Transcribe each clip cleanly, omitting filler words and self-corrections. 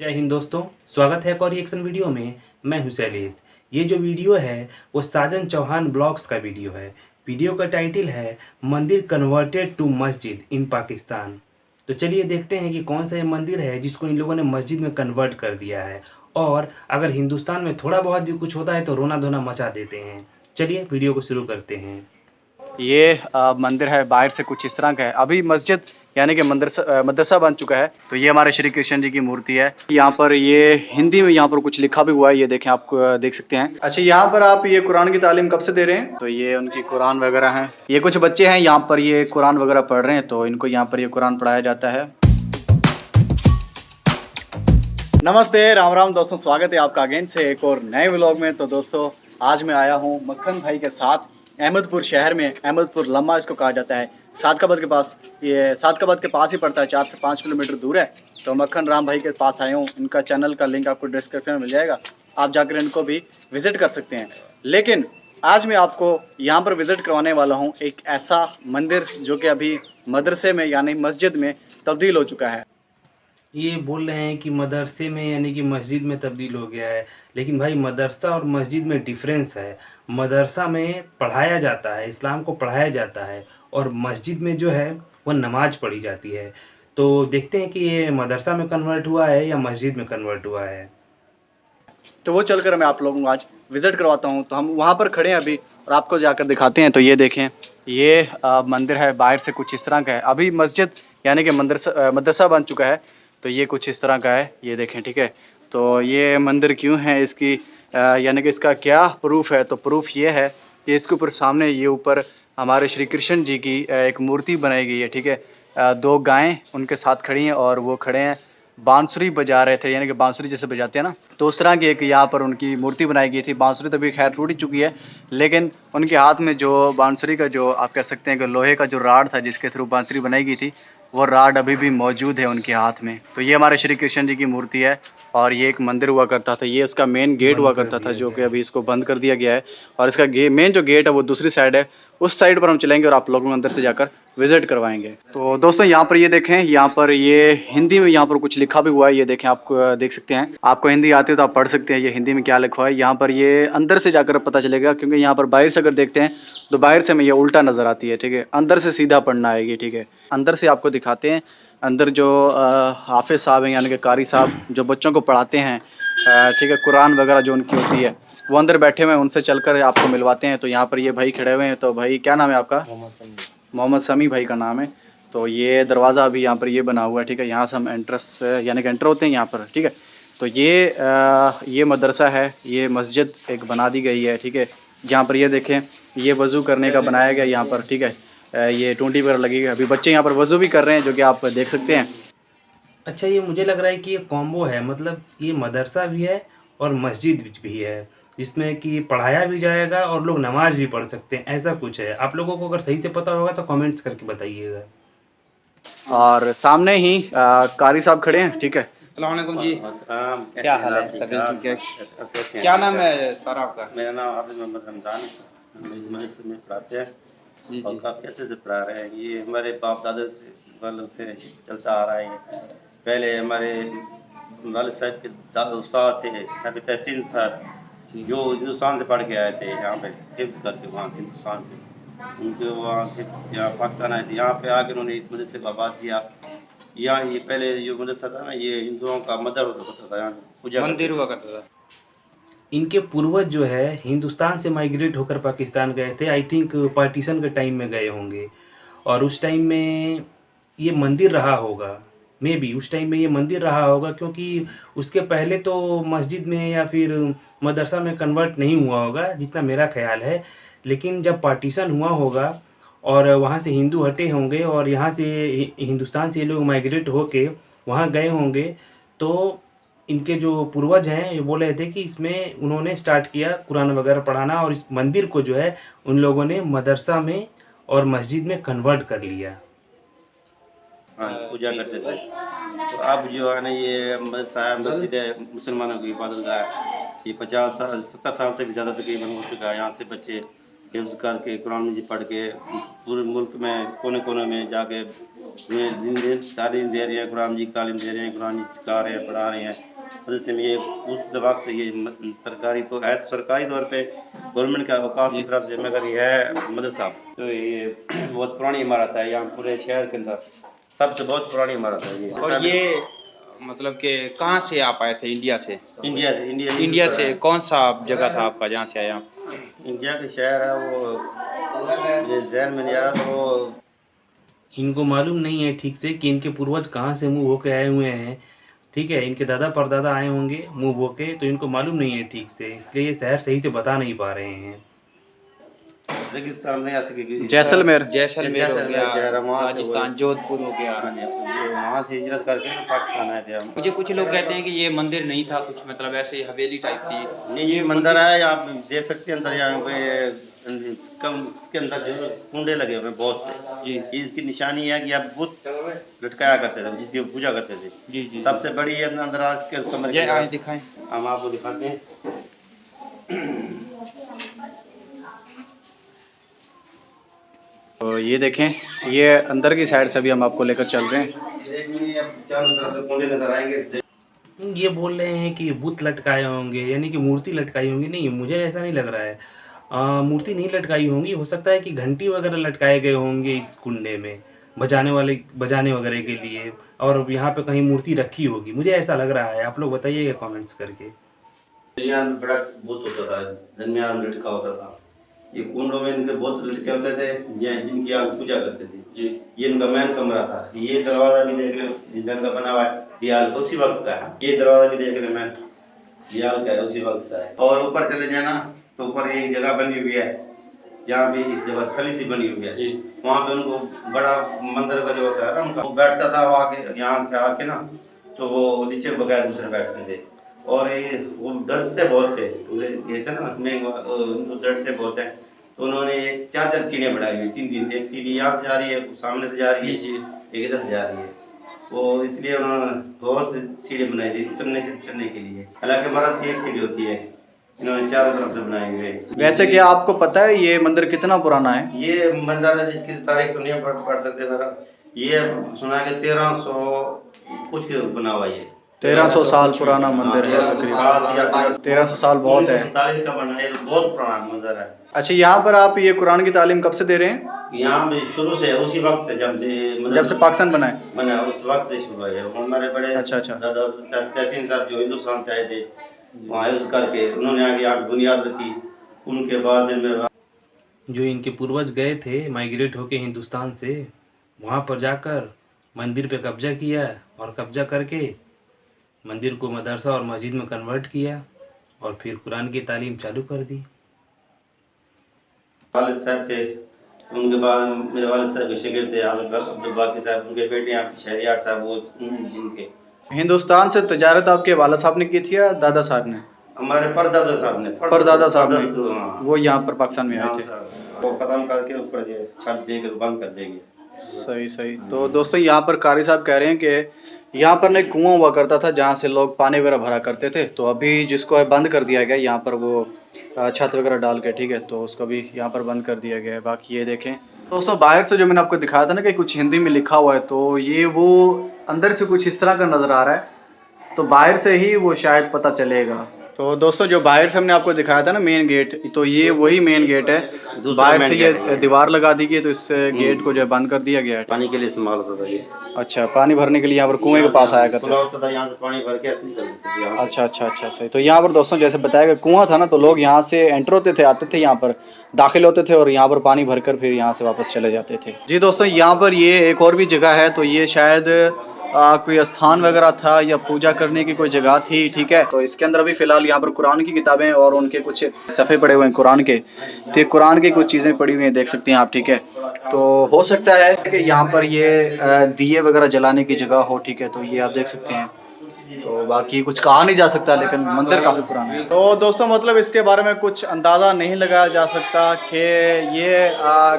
जय हिंद दोस्तों। स्वागत है एक और रिएक्शन वीडियो में। मैं हूं शैलेश। ये जो वीडियो है वो साजन चौहान ब्लॉग्स का वीडियो है। वीडियो का टाइटल है मंदिर कन्वर्टेड टू मस्जिद इन पाकिस्तान। तो चलिए देखते हैं कि कौन सा ये मंदिर है जिसको इन लोगों ने मस्जिद में कन्वर्ट कर दिया है। और अगर हिंदुस्तान में थोड़ा बहुत भी कुछ होता है तो रोना धोना मचा देते हैं। चलिए वीडियो को शुरू करते हैं। ये मंदिर है, बाहर से कुछ इस तरह का है। अभी मस्जिद यानी कि मदरसा बन चुका है। तो ये हमारे श्री कृष्ण जी की मूर्ति है। यहाँ पर ये हिंदी में यहाँ पर कुछ लिखा भी हुआ है, ये देखें, आप देख सकते हैं। अच्छा, यहाँ पर आप ये कुरान की तालीम कब से दे रहे हैं? तो ये उनकी कुरान वगैरह है। ये कुछ बच्चे हैं यहाँ पर, ये कुरान वगैरह पढ़ रहे हैं, तो इनको यहाँ पर ये कुरान पढ़ाया जाता है। नमस्ते, राम राम दोस्तों, स्वागत है आपका अगेन से एक और नए व्लॉग में। तो दोस्तों, आज मैं आया हूँ मक्खन भाई के साथ अहमदपुर शहर में। अहमदपुर लम्मा इसको कहा जाता है, सादकाबाद के पास। ये सादकाबाद के पास ही पड़ता है, 4 से 5 किलोमीटर दूर है। तो मक्खन राम भाई के पास आया हूँ। इनका चैनल का लिंक आपको डिस्क्रिप्शन में मिल जाएगा, आप जाकर इनको भी विजिट कर सकते हैं। लेकिन आज मैं आपको यहाँ पर विजिट करवाने वाला हूँ एक ऐसा मंदिर जो कि अभी मदरसे में यानी मस्जिद में तब्दील हो चुका है। ये बोल रहे हैं कि मदरसे में यानी कि मस्जिद में तब्दील हो गया है, लेकिन भाई मदरसा और मस्जिद में डिफरेंस है। मदरसा में पढ़ाया जाता है, इस्लाम को पढ़ाया जाता है, और मस्जिद में जो है वो नमाज पढ़ी जाती है। तो देखते हैं कि ये मदरसा में कन्वर्ट हुआ है या मस्जिद में कन्वर्ट हुआ है। तो वो चलकर मैं आप लोगों को आज विजिट करवाता हूँ। तो हम वहाँ पर खड़े हैं अभी, और आपको जाकर दिखाते हैं। तो ये देखें, ये मंदिर है, बाहर से कुछ इस तरह का है। अभी मस्जिद यानी कि मदरसा बन चुका है। तो ये कुछ इस तरह का है, ये देखें, ठीक है। तो ये मंदिर क्यों है, इसकी यानी कि इसका क्या प्रूफ है? तो प्रूफ ये है कि इसके ऊपर सामने ये ऊपर हमारे श्री कृष्ण जी की एक मूर्ति बनाई गई है, ठीक है। 2 गायें उनके साथ खड़ी हैं, और वो खड़े हैं, बांसुरी बजा रहे थे, यानी कि बांसुरी जैसे बजाते हैं ना, तो उस तरह की एक यहाँ पर उनकी मूर्ति बनाई गई थी। बांसुरी तो अभी खैर टूट ही चुकी है, लेकिन उनके हाथ में जो बांसुरी का जो आप कह सकते हैं कि लोहे का जो राड था जिसके थ्रू बांसुरी बनाई गई थी, वो राड अभी भी मौजूद है उनके हाथ में। तो ये हमारे श्री कृष्ण जी की मूर्ति है, और ये एक मंदिर हुआ करता था। ये इसका मेन गेट हुआ बंद कर करता था, दिया जो गया कि है। अभी इसको बंद कर दिया गया है। और इसका मेन जो गेट है वो दूसरी साइड है, उस साइड पर हम चलेंगे और आप लोगों को अंदर से जाकर विजिट करवाएंगे। तो दोस्तों, यहाँ पर ये देखें, यहाँ पर ये हिंदी में यहाँ पर कुछ लिखा भी हुआ है, ये देखें, आप देख सकते हैं। आपको हिंदी आती है तो आप पढ़ सकते हैं ये हिंदी में क्या लिखा हुआ है। यहाँ पर ये अंदर से जाकर पता चलेगा, क्योंकि यहाँ पर बाहर से अगर देखते हैं तो बाहर से हमें ये उल्टा नजर आती है, ठीक है। अंदर से सीधा पढ़ना आएगी, ठीक है। अंदर से आपको दिखाते हैं। अंदर जो हाफिज साहब हैं यानी कि कारी साहब, जो बच्चों को पढ़ाते हैं, ठीक है, कुरान वगैरह जो उनकी होती है, वो अंदर बैठे हुए हैं। उनसे चलकर आपको मिलवाते हैं। तो यहाँ पर ये भाई खड़े हुए हैं। तो भाई, क्या नाम है आपका? मोहम्मद समी भाई का नाम है। तो ये दरवाज़ा अभी यहाँ पर ये बना हुआ है, ठीक है। यहाँ से हम एंट्रेंस यानी कि एंटर होते हैं यहाँ पर, ठीक है। तो ये मदरसा है, ये मस्जिद एक बना दी गई है, ठीक है। जहाँ पर ये देखें, ये वज़ू करने का बनाया गया यहाँ पर, ठीक है। ये टूंटी वगैरह लगी है। अभी बच्चे यहाँ पर वज़ू भी कर रहे हैं, जो कि आप देख सकते हैं। अच्छा, ये मुझे लग रहा है कि ये कॉम्बो है, मतलब ये मदरसा भी है और मस्जिद भी है, जिसमें कि पढ़ाया भी जाएगा और लोग नमाज भी पढ़ सकते हैं। ऐसा कुछ है। आप लोगों को अगर सही से पता होगा तो कमेंट्स करके बताइएगा। और सामने ही कारी साहब खड़े हैं, ठीक है। अस्सलामुअलैकुम जी। क्या हाल है? तबीयत ठीक है? क्या नाम है सर आपका? मेरा नाम हाफिज मोहम्मद रमजान है। हम इस मदरसे में पढ़ाते हैं जी और जी। काफ़ी अच्छे से पढ़ा रहे हैं। ये हमारे बाप दादा से वालों से चलता आ रहा है ये। पहले हमारे वालिद साहब के उस्ताद थे हाफिज तहसीन साहब, जो हिंदुस्तान से पढ़ के आए थे यहाँ पे हिफ्ज़ करके, वहाँ से हिंदुस्तान से उनके वहाँ हिफ्ज़ यहाँ पाकिस्तान आए थे। यहाँ पे आके उन्होंने इस मदरसे को आबाद किया। यहाँ ये पहले जो मदरसा था ना, ये हिंदुओं का मदर होता था, यहाँ पूजा मंदिर करते हुआ थे। करता था। इनके पूर्वज जो है हिंदुस्तान से माइग्रेट होकर पाकिस्तान गए थे। आई थिंक पार्टीशन के टाइम में गए होंगे, और उस टाइम में ये मंदिर रहा होगा। मे बी उस टाइम में ये मंदिर रहा होगा, क्योंकि उसके पहले तो मस्जिद में या फिर मदरसा में कन्वर्ट नहीं हुआ होगा, जितना मेरा ख्याल है। लेकिन जब पार्टीशन हुआ होगा और वहाँ से हिंदू हटे होंगे और यहाँ से हिंदुस्तान से ये लोग माइग्रेट होके वहाँ गए होंगे, तो इनके जो पूर्वज हैं ये बोल रहे थे कि इसमें उन्होंने स्टार्ट किया कुरान वगैरह पढ़ाना, और इस मंदिर को जो है उन लोगों ने मदरसा में और मस्जिद में कन्वर्ट कर लिया। हाँ, पूजा करते थे। तो अब जो है ना, ये मदरसा है, मस्जिद है, मुसलमानों की इबादत गाह है। ये 50 साल 70 साल से भी ज़्यादा तकरीबन हो चुका है। यहाँ से बच्चे हिफ्ज़ करके कुरान मजीद पढ़ के पूरे मुल्क में कोने कोने में जाके तालीम दे रहे हैं, कुरान मजीद की तालीम दे रहे हैं, कुरान मजीद सिखा रहे हैं, पढ़ा रहे हैं। मदरसे में ये उस वक्त से ये सरकारी तो है, सरकारी तौर पे गवर्नमेंट का औकाफ की तरफ से, मगर ये है मदरसा। तो ये बहुत पुरानी इमारत है, यहाँ पूरे शहर के अंदर सबसे बहुत पुरानी इमारत है ये। और ये मतलब कि कहाँ से आप आए थे? इंडिया से? इंडिया से कौन सा जगह था आपका जहाँ से आए आप? इंडिया के शहर है वो, ये जहन में नहीं आ रहा, वो इनको मालूम नहीं है ठीक से कि इनके पूर्वज कहाँ से मूव होके आए हुए हैं। ठीक है, इनके दादा परदादा आए होंगे मूव होके, तो इनको मालूम नहीं है ठीक से, इसलिए ये शहर सही से बता नहीं पा रहे हैं। रेगिस्तान में ऐसे जैसलमेर हो जैसलमेर गया, शहर है, वहाँ से राजस्थान जोधपुर हो गया। हाँ जी, जो वहाँ से हिजरत करके ना पाकिस्तान आए थे हम। मुझे कुछ लोग कहते हैं कि ये मंदिर नहीं था, कुछ मतलब ऐसे ही हवेली टाइप थी। नहीं, ये मंदिर है, आप देख सकते हैं अंदर, यहाँ पे इसके अंदर जो कुंडे लगे हुए हैं बहुत से। जी ये इसकी निशानी है कि आप बुत लटकाया करते थे, जिसकी पूजा करते थे। जी जी। सबसे बड़ी है अंदर आज के कमरे ये आए के, दिखाएं। हम आपको दिखाते हैं। तो ये देखें, ये अंदर की साइड से भी हम आपको लेकर चल रहे हैं। चारों तरफ से कुंडे नजर आएंगे। ये बोल रहे हैं कि बुत लटकाए होंगे, यानी कि मूर्ति लटकाई होंगी। नहीं, मुझे ऐसा नहीं लग रहा है। मूर्ति नहीं लटकाई होंगी, हो सकता है कि घंटी वगैरह लटकाए गए होंगे इस कुंडे में, बजाने वगैरह के लिए, और यहाँ पे कहीं मूर्ति रखी होगी, मुझे ऐसा लग रहा है। आप लोग बताइएगा कमेंट्स करके। यहाँ बड़ा बुत होता था, दरमियान में लटका होता था। ये कुंडों में इनके बुत लटके होते थे, जिनकी आप पूजा करते थे जी। ये इनका मेन कमरा था। ये दरवाजा भी देख लो, डिजाइन का बना हुआ है, दीवार उसी वक्त का है। ये दरवाजा भी देख रहे मैं, दीवार का है, उसी वक्त का है। और ऊपर चले जाना तो ऊपर एक जगह बनी हुई है, जहाँ भी इस जगह थली सी बनी हुई है, वहाँ पे उनको बड़ा मंदिर का जो होता है ना उनका, वो बैठता था वहाँ के, यहाँ के आके ना, तो वो नीचे बगैर दूसरे बैठते थे। और ये वो डरते बहुत थे, ये थे ना उनको डरते बहुत है। तो उन्होंने 4 सीढ़ियाँ बनाई हुई, 3, एक सीढ़ी यहाँ से जा रही है, सामने से जा रही है, एक इधर से जा रही है। वो इसलिए उन्होंने बहुत सी सीढ़ी बनाई थी उतरने चढ़ने के लिए। हालांकि मर्द की एक सीढ़ी होती है, इन्होंने चारों तरफ से बनाए हुए। वैसे क्या आपको पता है ये मंदिर कितना पुराना है? ये मंदिर है जिसकी तारीख तो नहीं पढ़ सकते मेरा, ये सुना है कि 1300 कुछ के बना हुआ, ये 1300 साल पुराना मंदिर है। 1300 साल बहुत है। 1947 का बना है, बहुत पुराना मंदिर है। अच्छा, यहाँ पर आप ये कुरान की तालीम कब से दे रहे हैं? यहाँ भी शुरू से, उसी वक्त से, जब से पाकिस्तान बना उस वक्त से शुरू है। हमारे बड़े अच्छा। दादा तहसीन साहब जो हिंदुस्तान से आए थे, वहाँ यूज करके उन्होंने आगे आगे बुनियाद रखी। उनके बाद में जो इनके पूर्वज गए थे माइग्रेट होके हिंदुस्तान से, वहाँ पर जाकर मंदिर पे कब्जा किया, और कब्जा करके मंदिर को मदरसा और मस्जिद में कन्वर्ट किया, और फिर कुरान की तालीम चालू कर दी। वालिद साहब थे, उनके बाद मेरे वालिद साहब के शिगिर्द थे अब्दुल बाकी साहब, उनके बेटे यहाँ पे शहरियार साहब, वो जिनके हिंदुस्तान से तजारत आपके वाला साहब ने की थी या दादा साहब ने? हमारे परदादा साहब ने, हाँ। वो यहाँ पर पाकिस्तान में आए थे। वो खत्म करके ऊपर छत देकर बंद कर देंगे। सही। तो दोस्तों, यहाँ पर कारी साहब कह रहे हैं कि यहाँ पर एक कुआं हुआ करता था जहाँ से लोग पानी वगैरह भरा करते थे, तो अभी जिसको है बंद कर दिया गया यहाँ पर, वो छत वगैरह डाल के, ठीक है, तो उसको भी यहाँ पर बंद कर दिया गया है। बाकी ये देखें दोस्तों, बाहर से जो मैंने आपको दिखाया था ना कि कुछ हिंदी में लिखा हुआ है, तो ये वो अंदर से कुछ इस तरह का नज़र आ रहा है, तो बाहर से ही वो शायद पता चलेगा। तो दोस्तों, जो बाहर से हमने आपको दिखाया था ना मेन गेट, तो ये वही मेन गेट है। बाहर से ये दीवार लगा दी गई, तो इस गेट को जो है बंद कर दिया गया है। पानी के लिए इस्तेमाल होता था ये। अच्छा, पानी भरने के लिए यहाँ पर कुएं के पास आया करते था, यहाँ से पानी भर के ऐसे निकलते थे। अच्छा, सही। तो यहाँ पर दोस्तों, जैसे बताया गया, कुआं था ना, तो लोग यहाँ से एंटर होते थे, आते थे, यहाँ पर दाखिल होते थे, और यहाँ पर पानी भरकर फिर यहाँ से वापस चले जाते थे। जी दोस्तों, यहाँ पर ये एक और भी जगह है, तो ये शायद कोई स्थान वगैरह था या पूजा करने की कोई जगह थी, ठीक है। तो इसके अंदर अभी फिलहाल यहाँ पर कुरान की किताबें और उनके कुछ सफ़े पड़े हुए हैं कुरान के, तो ये कुरान की कुछ चीज़ें पड़ी हुई हैं, देख सकते हैं आप, ठीक है। तो हो सकता है कि यहाँ पर ये दिए वगैरह जलाने की जगह हो, ठीक है, तो ये आप देख सकते हैं। तो बाकी कुछ कहा नहीं जा सकता, लेकिन मंदिर काफ़ी पुराना है। तो दोस्तों, मतलब इसके बारे में कुछ अंदाज़ा नहीं लगाया जा सकता कि ये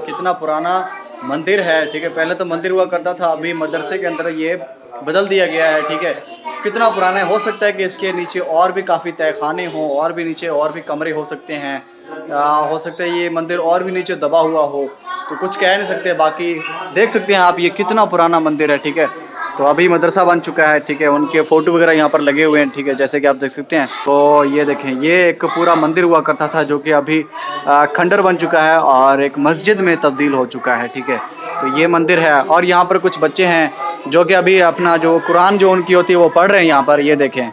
कितना पुराना मंदिर है, ठीक है। पहले तो मंदिर हुआ करता था, अभी मदरसे के अंदर ये बदल दिया गया है, ठीक है। कितना पुराना है, हो सकता है कि इसके नीचे और भी काफ़ी तहखाने हों, और भी नीचे और भी कमरे हो सकते हैं, हो सकता है ये मंदिर और भी नीचे दबा हुआ हो, तो कुछ कह नहीं सकते। बाकी देख सकते हैं आप ये कितना पुराना मंदिर है, ठीक है। तो अभी मदरसा बन चुका है, ठीक है। उनके फोटो वगैरह यहाँ पर लगे हुए हैं, ठीक है, जैसे कि आप देख सकते हैं। तो ये देखें, ये एक पूरा मंदिर हुआ करता था जो कि अभी खंडर बन चुका है और एक मस्जिद में तब्दील हो चुका है, ठीक है। तो ये मंदिर है और यहाँ पर कुछ बच्चे हैं जो कि अभी अपना जो कुरान जो उनकी होती है वो पढ़ रहे हैं यहाँ पर, ये देखें।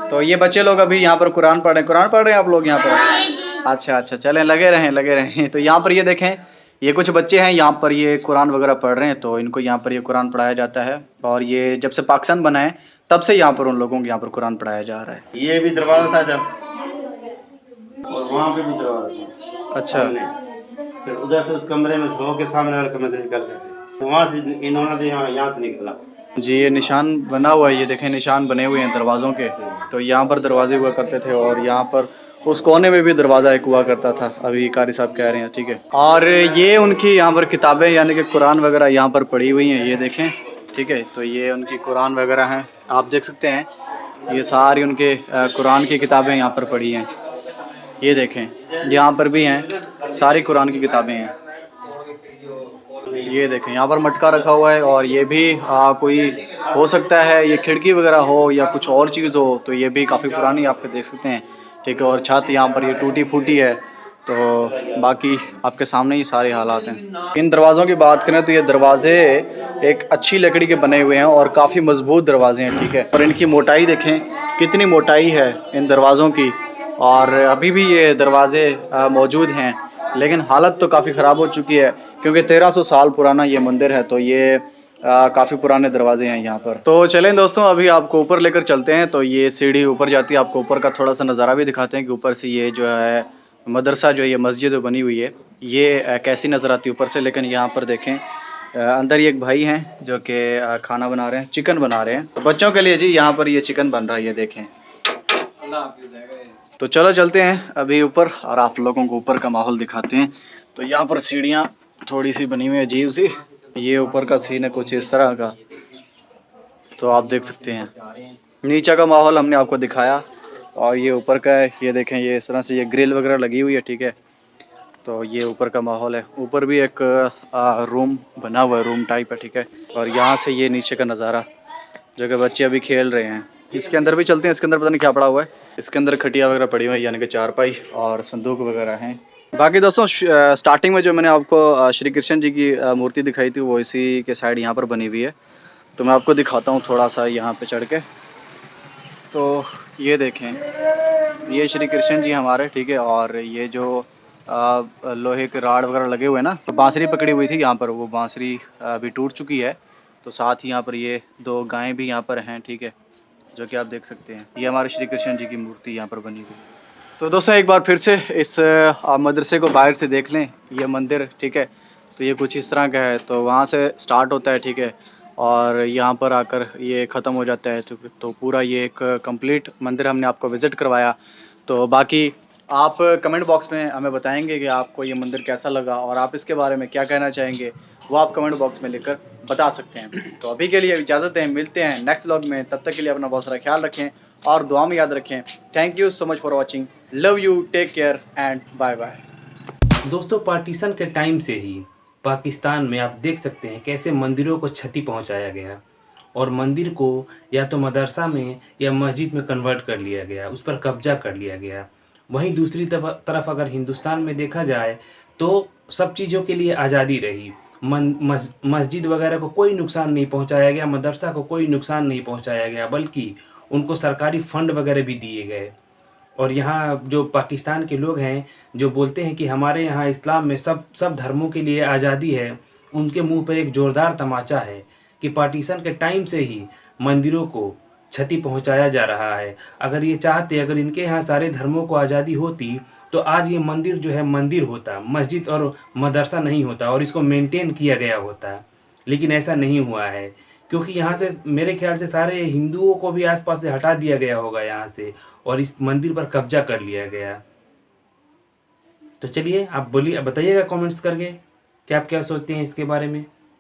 तो ये बच्चे लोग अभी यहाँ पर कुरान पढ़ रहे हैं। कुरान पढ़ रहे हैं आप लोग यहाँ पर? अच्छा अच्छा, चलें, लगे रहें। तो यहाँ पर ये देखें, ये कुछ बच्चे हैं यहाँ पर, ये कुरान वगैरह पढ़ रहे हैं। तो इनको यहाँ पर ये कुरान पढ़ाया जाता है और ये जब से पाकिस्तान बना है तब से यहाँ पर उन लोगों को यहाँ पर कुरान पढ़ाया जा रहा है। ये भी दरवाजा था जब, और वहाँ पे भी दरवाजा था। अच्छा, फिर उधर से उस कमरे में सो के सामने वाले कमरे से निकल गए थे, वहाँ से इन्होंने तो यहाँ से निकला जी। ये निशान बना हुआ है, ये देखें, निशान बने हुए हैं दरवाज़ों के। तो यहाँ पर दरवाजे हुआ करते थे और यहाँ पर उस कोने में भी दरवाज़ा एक हुआ करता था, अभी कारी साहब कह रहे हैं, ठीक है। और ये उनकी यहाँ पर किताबें यानी कि कुरान वगैरह यहाँ पर पड़ी हुई हैं, ये देखें, ठीक है। तो ये उनकी कुरान वगैरह हैं, आप देख सकते हैं। ये सारी उनके कुरान की किताबें यहाँ पर पड़ी हैं, ये देखें। यहाँ पर भी हैं, सारी कुरान की किताबें हैं, ये देखें। यहाँ पर मटका रखा हुआ है और ये भी कोई हो सकता है ये खिड़की वगैरह हो या कुछ और चीज़ हो। तो ये भी काफ़ी पुरानी आप देख सकते हैं, ठीक है। और छत यहाँ पर ये टूटी फूटी है। तो बाकी आपके सामने ही सारे हालात हैं। इन दरवाज़ों की बात करें तो ये दरवाजे एक अच्छी लकड़ी के बने हुए हैं और काफ़ी मजबूत दरवाजे हैं, ठीक है। और इनकी मोटाई देखें, कितनी मोटाई है इन दरवाज़ों की। और अभी भी ये दरवाजे मौजूद हैं, लेकिन हालत तो काफ़ी ख़राब हो चुकी है क्योंकि 1300 साल पुराना ये मंदिर है। तो ये काफ़ी पुराने दरवाजे हैं यहाँ पर। तो चलें दोस्तों, अभी आपको ऊपर लेकर चलते हैं। तो ये सीढ़ी ऊपर जाती है, आपको ऊपर का थोड़ा सा नज़ारा भी दिखाते हैं कि ऊपर से ये जो है मदरसा जो है, ये मस्जिद बनी हुई है, ये कैसी नज़र आती है ऊपर से। लेकिन यहाँ पर देखें, अंदर ये एक भाई हैं जो कि खाना बना रहे हैं, चिकन बना रहे हैं। तो बच्चों के लिए जी यहाँ पर ये चिकन बन रहा है, ये देखें। तो चलो चलते हैं अभी ऊपर और आप लोगों को ऊपर का माहौल दिखाते हैं। तो यहाँ पर सीढ़ियाँ थोड़ी सी बनी हुई है अजीब सी। ये ऊपर का सीन है कुछ इस तरह का, तो आप देख सकते हैं। नीचे का माहौल हमने आपको दिखाया और ये ऊपर का है, ये देखें। ये इस तरह से ये ग्रिल वगैरह लगी हुई है, ठीक है। तो ये ऊपर का माहौल है। ऊपर भी एक रूम बना हुआ है, रूम टाइप है, ठीक है। और यहाँ से ये नीचे का नज़ारा जो कि बच्चे अभी खेल रहे हैं। इसके अंदर भी चलते हैं। इसके अंदर पता नहीं क्या पड़ा हुआ है। इसके अंदर खटिया वगैरह पड़ी हुई है, यानी कि चारपाई और संदूक वगैरह हैं। बाकी दोस्तों, स्टार्टिंग में जो मैंने आपको श्री कृष्ण जी की मूर्ति दिखाई थी वो इसी के साइड यहाँ पर बनी हुई है। तो मैं आपको दिखाता हूँ थोड़ा सा यहाँ पे चढ़ के। तो ये देखें, ये श्री कृष्ण जी हमारे, ठीक है। और ये जो लोहे के राड वगैरह लगे हुए हैं ना, तो बांसुरी पकड़ी हुई थी यहाँ पर, वो बांसुरी अभी टूट चुकी है। तो साथ ही यहाँ पर ये 2 गायें भी यहाँ पर हैं, ठीक है, जो कि आप देख सकते हैं। ये हमारे श्री कृष्ण जी की मूर्ति यहाँ पर बनी हुई। तो दोस्तों, एक बार फिर से इस मदरसे को बाहर से देख लें, ये मंदिर, ठीक है। तो ये कुछ इस तरह का है। तो वहाँ से स्टार्ट होता है, ठीक है, और यहाँ पर आकर ये ख़त्म हो जाता है। तो पूरा ये एक कंप्लीट मंदिर हमने आपको विज़िट करवाया। तो बाकी आप कमेंट बॉक्स में हमें बताएंगे कि आपको ये मंदिर कैसा लगा और आप इसके बारे में क्या कहना चाहेंगे, वो आप कमेंट बॉक्स में लिखकर बता सकते हैं। तो अभी के लिए इजाज़त दें, मिलते हैं नेक्स्ट व्लॉग में। तब तक के लिए अपना बहुत सारा ख्याल रखें और दुआ में याद रखें। Thank you so much for watching, love you, take care and bye bye. दोस्तों, पार्टीशन के टाइम से ही पाकिस्तान में आप देख सकते हैं कैसे मंदिरों को क्षति पहुंचाया गया और मंदिर को या तो मदरसा में या मस्जिद में कन्वर्ट कर लिया गया, उस पर कब्जा कर लिया गया। वहीं दूसरी तरफ अगर हिंदुस्तान में देखा जाए तो सब चीज़ों के लिए आज़ादी रही। मस्जिद वगैरह को कोई नुकसान नहीं पहुंचाया गया, मदरसा को कोई नुकसान नहीं पहुंचाया गया, बल्कि उनको सरकारी फ़ंड वगैरह भी दिए गए। और यहाँ जो पाकिस्तान के लोग हैं जो बोलते हैं कि हमारे यहाँ इस्लाम में सब धर्मों के लिए आज़ादी है, उनके मुंह पर एक ज़ोरदार तमाचा है कि पार्टीशन के टाइम से ही मंदिरों को क्षति पहुंचाया जा रहा है। अगर ये चाहते, अगर इनके यहाँ सारे धर्मों को आज़ादी होती तो आज ये मंदिर जो है मंदिर होता, मस्जिद और मदरसा नहीं होता और इसको मेंटेन किया गया होता। लेकिन ऐसा नहीं हुआ है क्योंकि यहाँ से मेरे ख्याल से सारे हिंदुओं को भी आसपास से हटा दिया गया होगा यहाँ से और इस मंदिर पर कब्जा कर लिया गया। तो चलिए आप बोलिए, बताइएगा कमेंट्स करके कि आप क्या सोचते हैं इसके बारे में।